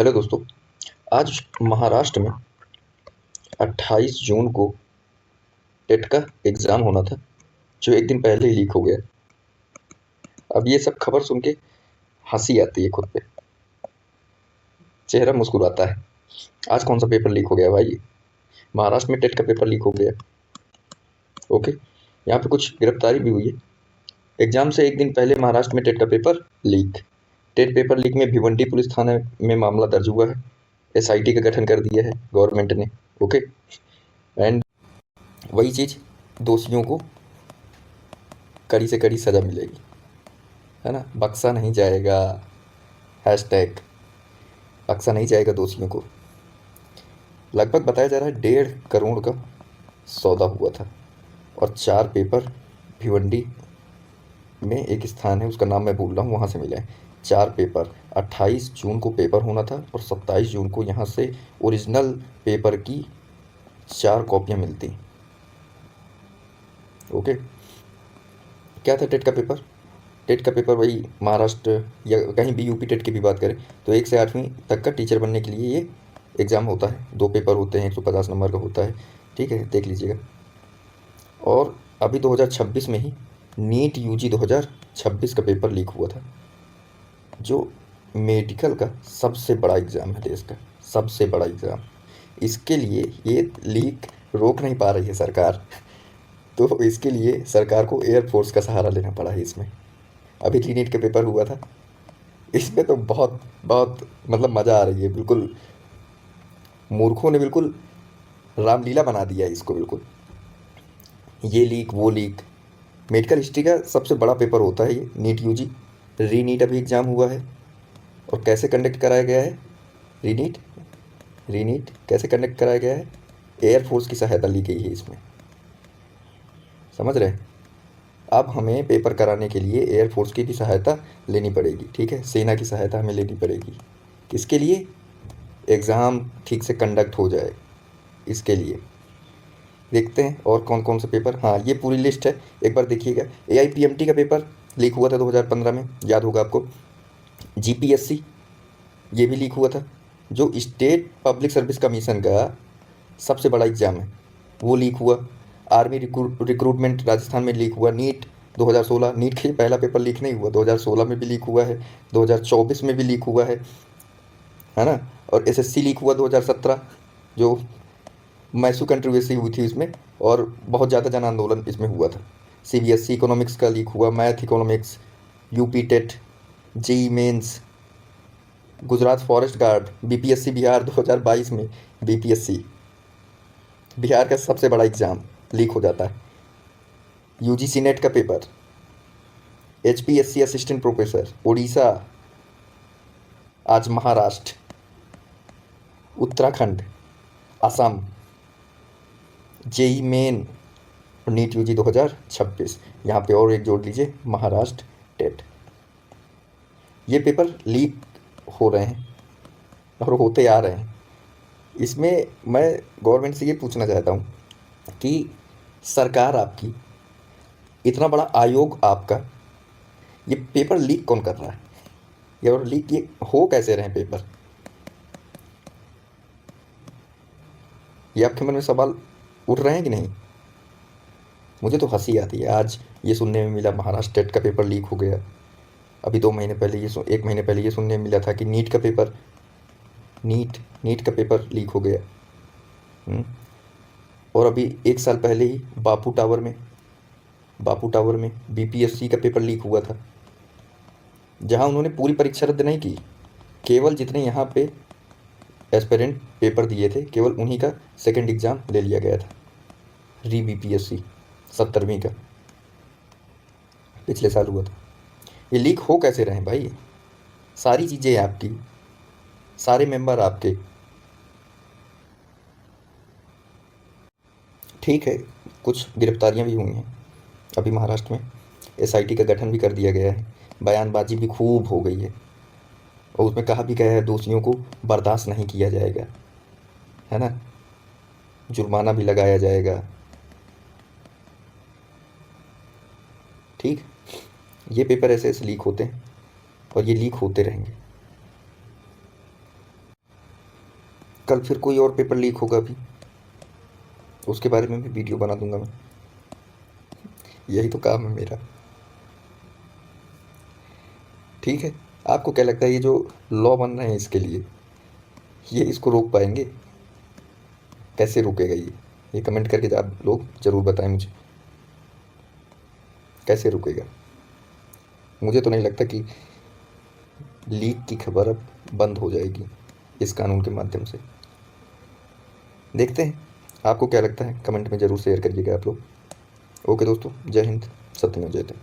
Hello दोस्तों। आज महाराष्ट्र में 28 जून को टेट का एग्ज़ाम होना था, जो एक दिन पहले ही लीक हो गया। अब ये सब खबर सुन के हंसी आती है खुद पे, चेहरा मुस्कुराता है। आज कौन सा पेपर लीक हो गया भाई? महाराष्ट्र में टेट का पेपर लीक हो गया। ओके, यहाँ पे कुछ गिरफ्तारी भी हुई है। एग्ज़ाम से एक दिन पहले महाराष्ट्र में टेट का paper leak. TET paper leak में भिवंडी पुलिस थाने में मामला दर्ज हुआ है। एसआईटी का गठन कर दिया है गवर्नमेंट ने। ओके, एंड वही चीज़, दोषियों को कड़ी से कड़ी सज़ा मिलेगी, है ना। बख्शा नहीं जाएगा, हैशटैग बख्शा नहीं जाएगा दोषियों को। लगभग बताया जा रहा है 1.5 करोड़ का सौदा हुआ था, और 4 पेपर भिवंडी में एक स्थान है, उसका नाम मैं भूल रहा हूँ, वहाँ से मिले हैं 4 पेपर। 28 जून को पेपर होना था और 27 जून को यहाँ से ओरिजिनल पेपर की 4 कॉपियाँ मिलती। ओके, क्या था टेट का पेपर? टेट का पेपर वही महाराष्ट्र या कहीं भी यूपी टेट की भी बात करें तो 1 से 8वीं तक का टीचर बनने के लिए ये एग्ज़ाम होता है। 2 पेपर होते हैं, 150 नंबर का होता है। ठीक है, देख लीजिएगा। और अभी 2026 में ही नीट यूजी 2026 का पेपर लीक हुआ था, जो मेडिकल का सबसे बड़ा एग्ज़ाम है, देश का सबसे बड़ा एग्ज़ाम। इसके लिए ये लीक रोक नहीं पा रही है सरकार, तो इसके लिए सरकार को एयरफोर्स का सहारा लेना पड़ा है इसमें। अभी नीट का पेपर हुआ था, इसमें तो बहुत बहुत मतलब मज़ा आ रही है। बिल्कुल मूर्खों ने बिल्कुल रामलीला बना दिया है इसको, बिल्कुल ये लीक वो लीक। मेडिकल हिस्ट्री का सबसे बड़ा पेपर होता है ये नीट यूजी। री नीट अभी एग्ज़ाम हुआ है, और कैसे कंडक्ट कराया गया है? री नीट कैसे कंडक्ट कराया गया है? एयरफोर्स की सहायता ली गई है इसमें, समझ रहे हैं। अब हमें पेपर कराने के लिए एयरफोर्स की भी सहायता लेनी पड़ेगी, ठीक है, सेना की सहायता हमें लेनी पड़ेगी। किसके लिए? एग्ज़ाम ठीक से कंडक्ट हो जाए, इसके लिए। देखते हैं और कौन कौन से पेपर। हाँ, ये पूरी लिस्ट है, एक बार देखिएगा। एआईपीएमटी का पेपर लीक हुआ था 2015 में, याद होगा आपको। जीपीएससी ये भी लीक हुआ था, जो स्टेट पब्लिक सर्विस कमीशन का सबसे बड़ा एग्ज़ाम है, वो लीक हुआ। आर्मी रिक्रूटमेंट राजस्थान में लीक हुआ। नीट 2016, नीट का ये पहला पेपर लीक नहीं हुआ, 2016 में भी लीक हुआ है, 2024 में भी लीक हुआ है ना। और एसएससी लीक हुआ 2017, जो मैसू कंट्रोवर्सी हुई थी इसमें, और बहुत ज़्यादा जन आंदोलन इसमें हुआ था। सीबीएसई इकोनॉमिक्स का लीक हुआ, math economics, UP TET, JEE Mains, Gujarat forest guard, BPSC Bihar 2022 में। बीपीएससी बिहार का सबसे बड़ा एग्ज़ाम लीक हो जाता है। यूजीसी नेट का paper, HPSC assistant professor Orissa, आज महाराष्ट्र, उत्तराखंड, असम, जेई मेन और नीट यूजी 2026। यहाँ पे और एक जोड़ लीजिए, महाराष्ट्र टेट। ये पेपर लीक हो रहे हैं और होते आ रहे हैं। इसमें मैं गवर्नमेंट से ये पूछना चाहता हूँ कि सरकार आपकी, इतना बड़ा आयोग आपका, ये पेपर लीक कौन कर रहा है? ये और लीक ये हो कैसे रहे हैं पेपर? ये आपके मन में सवाल उठ रहे हैं कि नहीं? मुझे तो हंसी आती है आज ये सुनने में मिला, महाराष्ट्र टेट का पेपर लीक हो गया। अभी 2 महीने पहले ये 1 महीने पहले ये सुनने में मिला था कि नीट का पेपर लीक हो गया। और अभी 1 साल पहले ही बापू टावर में बीपीएससी का पेपर लीक हुआ था, जहां उन्होंने पूरी परीक्षा रद्द नहीं की। केवल जितने यहाँ पे एस्पिरेंट पेपर दिए थे, केवल उन्हीं का सेकंड एग्ज़ाम ले लिया गया था। री बीपीएससी 70वीं का पिछले साल हुआ था। ये लीक हो कैसे रहे हैं भाई? सारी चीज़ें आपकी, सारे मेंबर आपके। ठीक है, कुछ गिरफ्तारियां भी हुई हैं अभी महाराष्ट्र में। एसआईटी का गठन भी कर दिया गया है। बयानबाजी भी खूब हो गई है, और उसमें कहा भी गया है दोषियों को बर्दाश्त नहीं किया जाएगा, है ना। जुर्माना भी लगाया जाएगा। ठीक, ये पेपर ऐसे ऐसे लीक होते हैं, और ये लीक होते रहेंगे। कल फिर कोई और पेपर लीक होगा अभी, उसके बारे में भी वीडियो बना दूंगा मैं। यही तो काम है मेरा। ठीक है, आपको क्या लगता है ये जो लॉ बन रहे हैं इसके लिए, ये इसको रोक पाएंगे? कैसे रुकेगा ये कमेंट करके आप लोग ज़रूर बताएं मुझे, कैसे रुकेगा। मुझे तो नहीं लगता कि लीक की खबर अब बंद हो जाएगी इस कानून के माध्यम से। देखते हैं आपको क्या लगता है, कमेंट में ज़रूर शेयर करिएगा आप लोग। ओके दोस्तों, जय हिंद, सत्यमेव जयते।